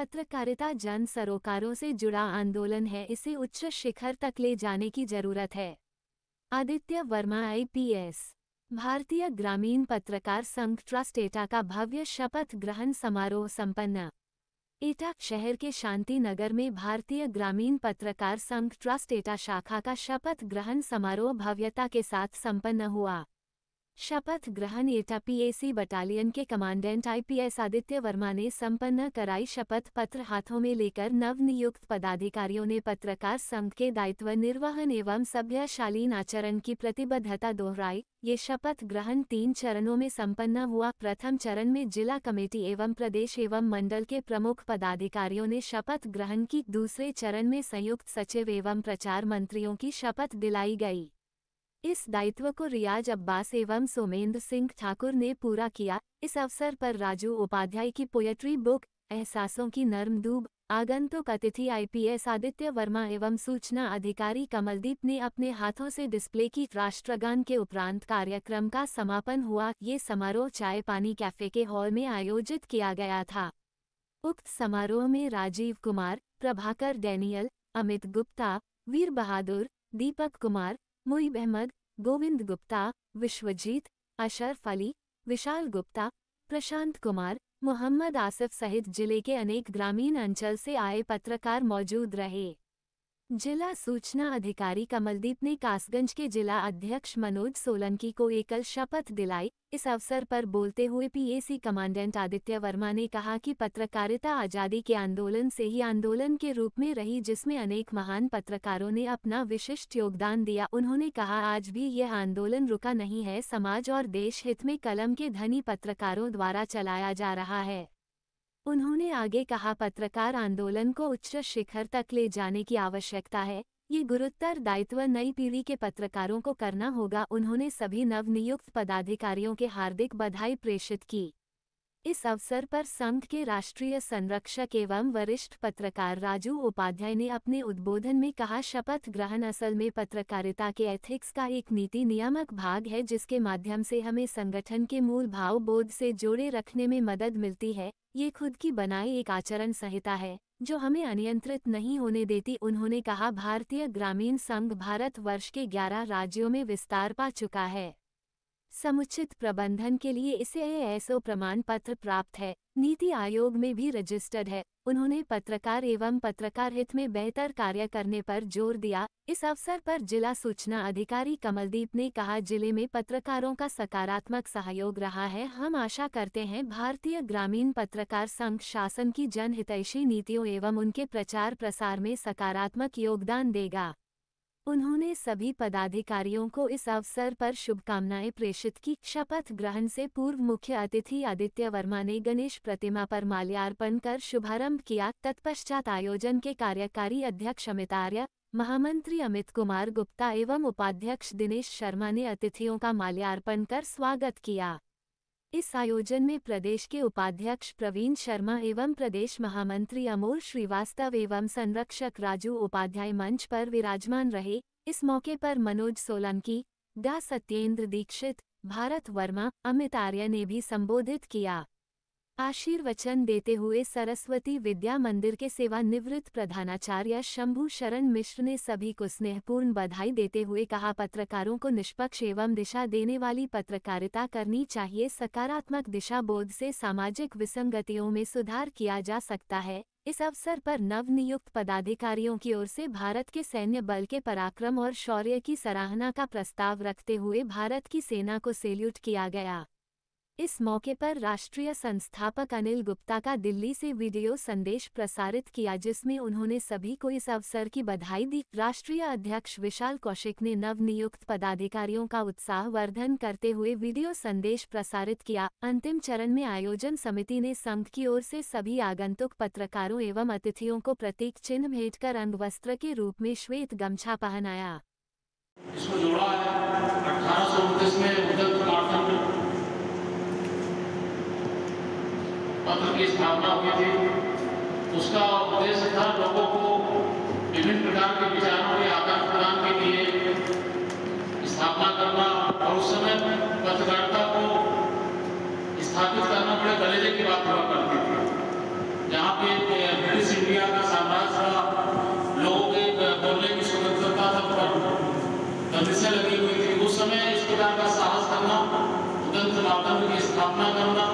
पत्रकारिता जन सरोकारों से जुड़ा आंदोलन है, इसे उच्च शिखर तक ले जाने की जरूरत है। आदित्य वर्मा आईपीएस। भारतीय ग्रामीण पत्रकार संघ ट्रस्ट एटा का भव्य शपथ ग्रहण समारोह संपन्न। एटा शहर के शांति नगर में भारतीय ग्रामीण पत्रकार संघ ट्रस्ट एटा शाखा का शपथ ग्रहण समारोह भव्यता के साथ संपन्न हुआ। शपथ ग्रहण एटा पीएसी बटालियन के कमांडेंट आईपीएस आदित्य वर्मा ने संपन्न कराई। शपथ पत्र हाथों में लेकर नवनियुक्त पदाधिकारियों ने पत्रकार संघ के दायित्व निर्वहन एवं सभ्य शालीन आचरण की प्रतिबद्धता दोहराई। ये शपथ ग्रहण 3 चरणों में संपन्न हुआ। प्रथम चरण में जिला कमेटी एवं प्रदेश एवं मंडल के प्रमुख पदाधिकारियों ने शपथ ग्रहण की। दूसरे चरण में संयुक्त सचिव एवं प्रचार मंत्रियों की शपथ दिलाई गई। इस दायित्व को रियाज अब्बास एवं सोमेंद्र सिंह ठाकुर ने पूरा किया। इस अवसर पर राजू उपाध्याय की पोएट्री बुक एहसासों की नर्म दूब, आगंतुक अतिथि आईपीएस आदित्य वर्मा एवं सूचना अधिकारी कमलदीप ने अपने हाथों से डिस्प्ले की। राष्ट्रगान के उपरांत कार्यक्रम का समापन हुआ। ये समारोह चाय पानी कैफे के हॉल में आयोजित किया गया था। उक्त समारोह में राजीव कुमार, प्रभाकर डैनियल, अमित गुप्ता, वीर बहादुर, दीपक कुमार, मुईब अहमद, गोविंद गुप्ता, विश्वजीत, अशरफ अली, विशाल गुप्ता, प्रशांत कुमार, मोहम्मद आसिफ सहित जिले के अनेक ग्रामीण अंचल से आए पत्रकार मौजूद रहे। जिला सूचना अधिकारी कमलदीप ने कासगंज के जिला अध्यक्ष मनोज सोलंकी को एकल शपथ दिलाई। इस अवसर पर बोलते हुए पीएसी कमांडेंट आदित्य वर्मा ने कहा कि पत्रकारिता आज़ादी के आंदोलन से ही आंदोलन के रूप में रही, जिसमें अनेक महान पत्रकारों ने अपना विशिष्ट योगदान दिया। उन्होंने कहा, आज भी यह आंदोलन रुका नहीं है, समाज और देश हित में कलम के धनी पत्रकारों द्वारा चलाया जा रहा है। उन्होंने आगे कहा, पत्रकार आंदोलन को उच्च शिखर तक ले जाने की आवश्यकता है। ये गुरुतर दायित्व नई पीढ़ी के पत्रकारों को करना होगा। उन्होंने सभी नवनियुक्त पदाधिकारियों के हार्दिक बधाई प्रेषित की। इस अवसर पर संघ के राष्ट्रीय संरक्षक एवं वरिष्ठ पत्रकार राजू उपाध्याय ने अपने उद्बोधन में कहा, शपथ ग्रहण असल में पत्रकारिता के एथिक्स का एक नीति नियामक भाग है, जिसके माध्यम से हमें संगठन के मूल भाव बोध से जोड़े रखने में मदद मिलती है। ये खुद की बनाई एक आचरण संहिता है जो हमें अनियंत्रित नहीं होने देती। उन्होंने कहा, भारतीय ग्रामीण संघ भारतवर्ष के 11 राज्यों में विस्तार पा चुका है। समुचित प्रबंधन के लिए इसे एएसओ प्रमाण पत्र प्राप्त है, नीति आयोग में भी रजिस्टर्ड है। उन्होंने पत्रकार एवं पत्रकार हित में बेहतर कार्य करने पर जोर दिया। इस अवसर पर जिला सूचना अधिकारी कमलदीप ने कहा, जिले में पत्रकारों का सकारात्मक सहयोग रहा है। हम आशा करते हैं भारतीय ग्रामीण पत्रकार संघ शासन की जनहितैषी नीतियों एवं उनके प्रचार प्रसार में सकारात्मक योगदान देगा। उन्होंने सभी पदाधिकारियों को इस अवसर पर शुभकामनाएं प्रेषित की। शपथ ग्रहण से पूर्व मुख्य अतिथि आदित्य वर्मा ने गणेश प्रतिमा पर माल्यार्पण कर शुभारंभ किया। तत्पश्चात आयोजन के कार्यकारी अध्यक्ष अमित आर्य, महामंत्री अमित कुमार गुप्ता एवं उपाध्यक्ष दिनेश शर्मा ने अतिथियों का माल्यार्पण कर स्वागत किया। इस आयोजन में प्रदेश के उपाध्यक्ष प्रवीण शर्मा एवं प्रदेश महामंत्री अमोल श्रीवास्तव एवं संरक्षक राजू उपाध्याय मंच पर विराजमान रहे। इस मौके पर मनोज सोलंकी, डा सत्येंद्र दीक्षित, भारत वर्मा, अमित आर्य ने भी संबोधित किया। आशीर्वचन देते हुए सरस्वती विद्या मंदिर के सेवानिवृत्त प्रधानाचार्य शंभू शरण मिश्र ने सभी को स्नेहपूर्ण बधाई देते हुए कहा, पत्रकारों को निष्पक्ष एवं दिशा देने वाली पत्रकारिता करनी चाहिए। सकारात्मक दिशा बोध से सामाजिक विसंगतियों में सुधार किया जा सकता है। इस अवसर पर नवनियुक्त पदाधिकारियों की ओर से भारत के सैन्य बल के पराक्रम और शौर्य की सराहना का प्रस्ताव रखते हुए भारत की सेना को सैल्यूट किया गया। इस मौके पर राष्ट्रीय संस्थापक अनिल गुप्ता का दिल्ली से वीडियो संदेश प्रसारित किया, जिसमें उन्होंने सभी को इस अवसर की बधाई दी। राष्ट्रीय अध्यक्ष विशाल कौशिक ने नवनियुक्त पदाधिकारियों का उत्साहवर्धन करते हुए वीडियो संदेश प्रसारित किया। अंतिम चरण में आयोजन समिति ने संघ की ओर से सभी आगंतुक पत्रकारों एवं अतिथियों को प्रतीक चिन्ह भेंट कर अंगवस्त्र के रूप में श्वेत गमछा पहनाया। इसको जोड़ा है 1829 में उदत पत्र की स्थापना हुई थी। उसका उद्देश्य था लोगों को विभिन्न प्रकार के विचारों के आदान प्रदान के लिए स्थापना करना, और उस समय पत्रकारिता को स्थापित करना बड़े कलेजे की बात हुआ करती थी। जहाँ पे ब्रिटिश इंडिया का साम्राज्य था, लोगों के बोलने की स्वतंत्रता तक बंदिशें लगी हुई थी, उस समय इस प्रकार का साहस करना, उदंत मातंग की स्थापना करना,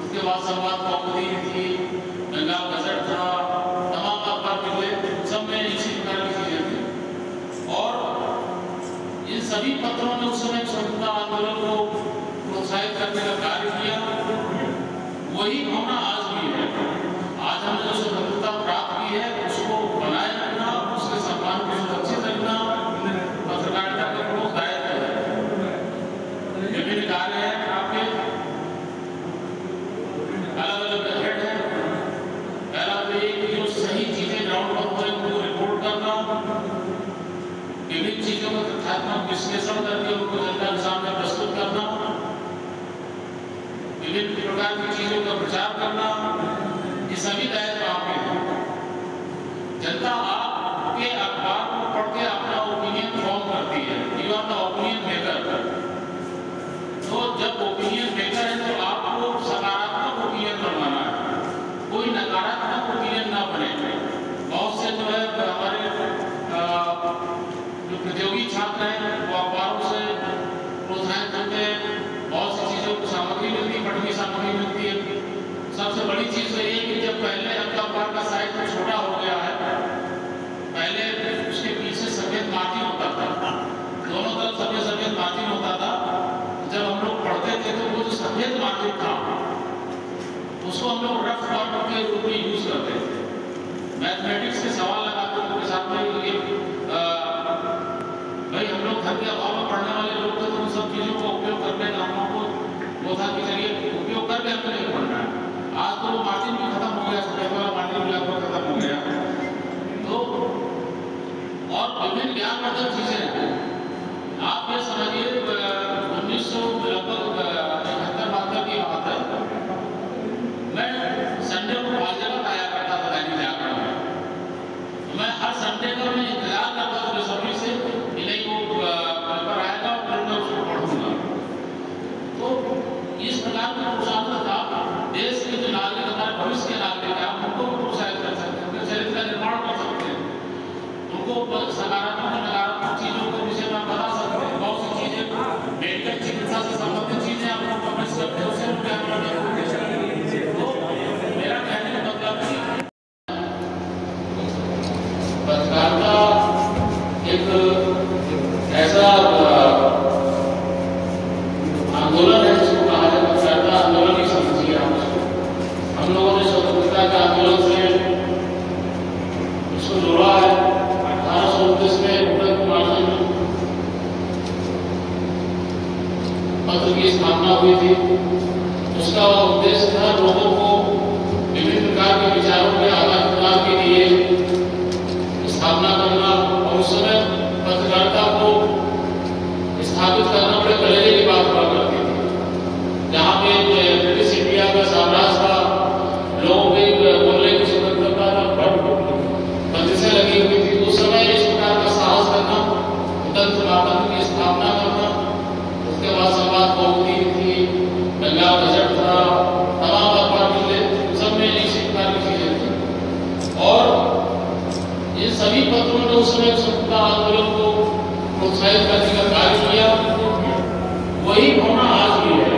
उसके बाद संवाद कौमुदी थी, बंगाल गजट था, तमाम अखबार निकले, सब में इसी प्रकार की चीजें थी। और इन सभी पत्रों ने उस समय स्वतंत्रता आंदोलन को प्रोत्साहित करने का कार्य किया। वही भावना आज भी है। आज हमने जो स्वतंत्रता प्राप्त की है उसको बनाए रखना, उसके सम्मान को सुरक्षित रखना पत्रकारिता का प्रमुख दायित्व है। विभिन्न कार्य हैं आपके, अलग अलग हेड है। पहला तो ये कि जो सही चीजें ग्राउंड पर हो रही उनको रिपोर्ट करना, विभिन्न चीजों का तथ्यात्मक विश्लेषण करके उनको जनता के सामने प्रस्तुत करना, विभिन्न प्रकार की चीजों का प्रचार करना, ये सभी दायित्व आपके हैं। जनता आपके अखबार को पढ़ के अपना ओपिनियन फॉर्म करती है। You are the opinion maker. तो जब ओपिनियन मेकर है तो आपको सकारात्मक ओपिनियन बनवाना है, कोई नकारात्मक ओपिनियन ना बने। बहुत से जो है हमारे जो प्रतियोगी छात्र हैं वो अखबारों से प्रोत्साहित होते हैं, बहुत सी चीजों को सामग्री मिलती है, पठनीय सामग्री मिलती है। सबसे बड़ी चीज तो ये कि जब पहले अखबार का साइज छोटा हो गया है, पहले उसके पीछे सफेद मार्जिन होता था, दोनों तरफ सफेद सफेद मार्जिन होता था। जब हम लोग पढ़ते थे तो वो जो सफेद मार्जिन था उसको हम लोग रफ फॉर्म के रूप में यूज करते थे। मैथमेटिक्स के सवाल लगाते थे उनके साथ में, भाई हम लोग घर के अभाव में पढ़ने वाले लोग थे तो उन सब चीजों का उपयोग करने का हम लोग को वो था कि चलिए उपयोग करके हमको नहीं पढ़ना है। आज तो वो मार्जिन भी खत्म हो गया, सफेद वाला मार्जिन भी लगभग खत्म हो गया। तो और विभिन्न ज्ञानवर्धक चीजें हैं। आप ये समझिए 1971-72 की बात है, मैं संडे को बालजगत आया करता था दैनिक जागरण में। मैं हर संडे का मैं इंतजार करता था बेसब्री से कि नहीं वो पेपर आएगा और फिर मैं उसको पढ़ूंगा। तो इस प्रकार का प्रोत्साहन था। देश के जो नागरिक, हमारे भविष्य के नागरिक हैं, उनको प्रोत्साहित कर सकते हैं, उनके चरित्र का निर्माण कर सकते हैं, उनको सकारात्मक और नकारात्मक चीजों के विषय में बता सकते हैं। बहुत सी चीजें मेडिकल चिकित्सा से संबंधित चीजें आप लोग पब्लिश करते हैं, उससे तो मेरा कहने का मतलब है पत्रकारिता एक ऐसा आंदोलन है जिसको कहा जाए पत्रकारिता आंदोलन ही समझिए आप उसको। हम लोगों ने स्वतंत्रता के आंदोलन से इसको जोड़ा है। 1829 में पत्र की स्थापना हुई थी। उसका उद्देश्य था लोगों को विभिन्न प्रकार के विचारों के आदान प्रदान के लिए स्थापना करना, और उस समय पत्रकारिता को स्थापित करना बड़े कलेजे की बात हुआ करती थी। जहाँ पे ब्रिटिश इंडिया का साम्राज्य था, लोगों के बोलने की स्वतंत्रता तक बंदिशें लगी हुई थी, उस समय इस प्रकार का साहस करना, उदंत मातंग की स्थापना करना, उसके बाद संवाद कौमुदी थी, बंगाल गजट था, तमाम अखबार निकले, सब में इसी प्रकार की चीजें थी। और इन सभी पत्रों ने उस समय स्वतंत्रता आंदोलन को प्रोत्साहित करने का कार्य किया। वही भावना आज भी है।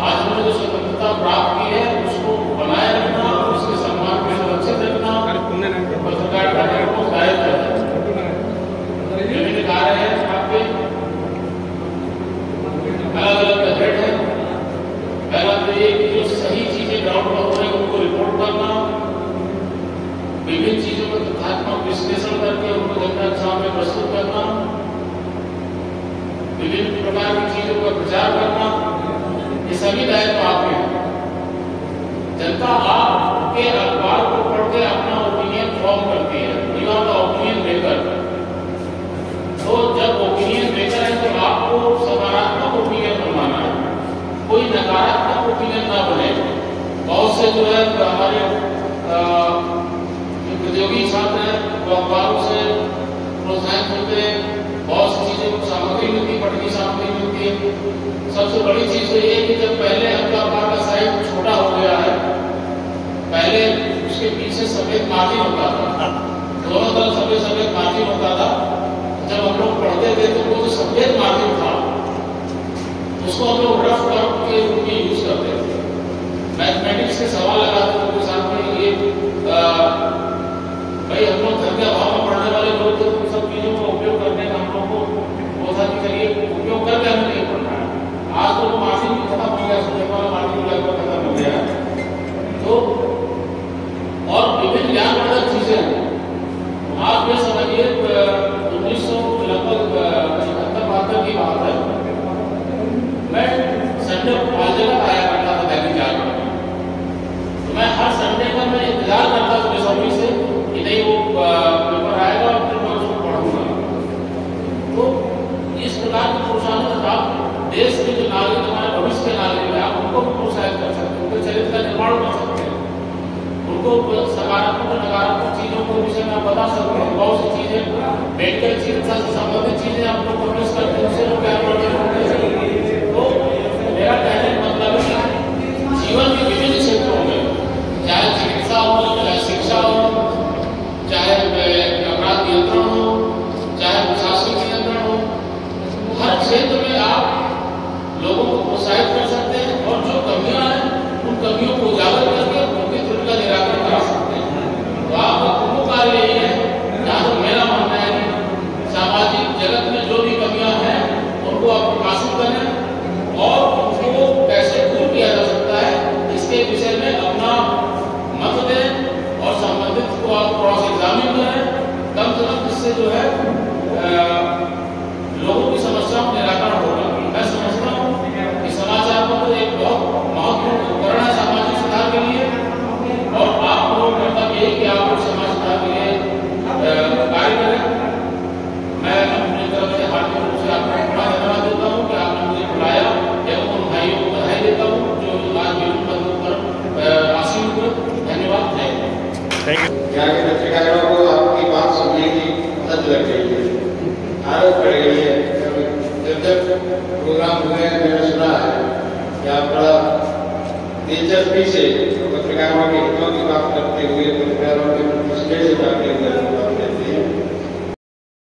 आज हमने जो स्वतंत्रता प्राप्त की है उसको बनाए रखना, उसके सम्मान को सुरक्षित रखना पत्रकारिता का प्रमुख दायित्व है। विभिन्न कार्य हैं आपके, अलग अलग हेड है। पहला तो ये कि जो सही चीजें ग्राउंड पर हो रही उनको रिपोर्ट करना, विभिन्न चीजों का तथ्यात्मक विश्लेषण करके उनको जनता के सामने प्रस्तुत करना, विभिन्न प्रकार की चीजों का प्रचार करना, ये सभी दायित्व आपके हैं। जनता आपके अखबार को पढ़ के अपना ओपिनियन फॉर्म करती है। You are the opinion maker. तो जब ओपिनियन मेकर है तो आपको सकारात्मक ओपिनियन बनवाना है, कोई नकारात्मक ओपिनियन ना बने। बहुत से जो है हमारे प्रतियोगी छात्र हैं वो अखबारों से प्रोत्साहित होते हैं, बहुत सी चीजों को सामग्री मिलती है, पठनीय सामग्री मिलती है। सबसे बड़ी चीज तो ये कि जब पहले अखबार का साइज छोटा हो गया है, पहले उसके पीछे सफेद मार्जिन होता था, दोनों तरफ सफेद सफेद मार्जिन होता था। जब हम लोग पढ़ते थे तो वो जो सफेद मार्जिन था उसको हम लोग रफ वर्क के रूप में यूज करते थे। मैथमेटिक्स के सवाल लगाते थे उनके साथ में, ये भाई हम लोग घर के अभाव में पढ़ने वाले लोग थे, तो सब चीज़ों का उपयोग करने का हम लोग को वो था कि चलिए उपयोग करके हमें नहीं पढ़ना है। आज तो वो मार्जिन भी खत्म हो गया, सफेद वाला मार्जिन लगभग खत्म हो गया। तो और विभिन्न ज्ञानवर्धक चीजें हैं। आप ये समझिए 1900 लगभग 71-72 की बात है, मैं संडे को 5 जगह आया करता था दैनिक जागरण में। तो मैं हर संडे का मैं इंतजार करता था बेसब्री से कि नहीं वो पेपर आएगा और फिर मैं उसको पढ़ूंगा। तो इस प्रकार की प्रोत्साहन आप देश के जो नागरिक, हमारे भविष्य के नागरिक हैं, आप उनको भी प्रोत्साहित कर सकते हैं, उनके चरित्र का निर्माण कर सकते हैं, उनको सकारात्मक और नकारात्मक चीजों के विषय में आप बता सकते हैं। बहुत सी चीजें मेडिकल चिकित्सा से संबंधित चीजें आप लोग पब्लिश करते हैं, उससे लोग ज्ञान वर्धन होते हैं। तो मेरा कहने का मतलब है कि जीवन के विभिन्न क्षेत्रों में, चाहे चिकित्सा हो, चाहे शिक्षा हो, चाहे अपराध नियंत्रण हो, चाहे प्रशासनिक नियंत्रण हो, हर क्षेत्र में आप लोगों को प्रोत्साहित कर सकते हैं और जो कमियां हैं उन कमियों को उजागर करके उनकी त्रुटि का निराकरण करा सकते हैं। तो आपका प्रमुख कार्य यही है, जहाँ तक मेरा मानना है कि सामाजिक जगत में जो भी कमियां हैं उनको आप प्रकाशित करें और उनको कैसे दूर किया जा सकता है इसके विषय में अपना मत दें और संबंधित को आप क्रॉस एग्जामिन करें। कम से कम इससे जो है लोगों की समस्याओं का निराकरण होगा। मैं समझता हूँ कि समाचार पत्र एक बहुत महत्वपूर्ण उपकरण है सामाजिक सुधार के लिए, और आप लोगों का मतलब यही कि आप लोग समाज सुधार के लिए कार्य करें। मैं अपनी तरफ से हार्दिक रूप से आपको बड़ा धन्यवाद देता हूँ कि आपने मुझे बुलाया, एवं उन भाइयों को बधाई देता हूँ जो आज विभिन्न पदों पर आसीन हुए। धन्यवाद। यहाँ के पत्रकारों को आपकी बात सुनने की आदत लग गई है, आदत पड़ गई है। जब प्रोग्राम हुए मैंने सुना है कि आप बड़ा दिलचस्पी से पत्रकारों के हितों की बात करते हुए, पत्रकारों के प्रतिष्ठे से जाते हुए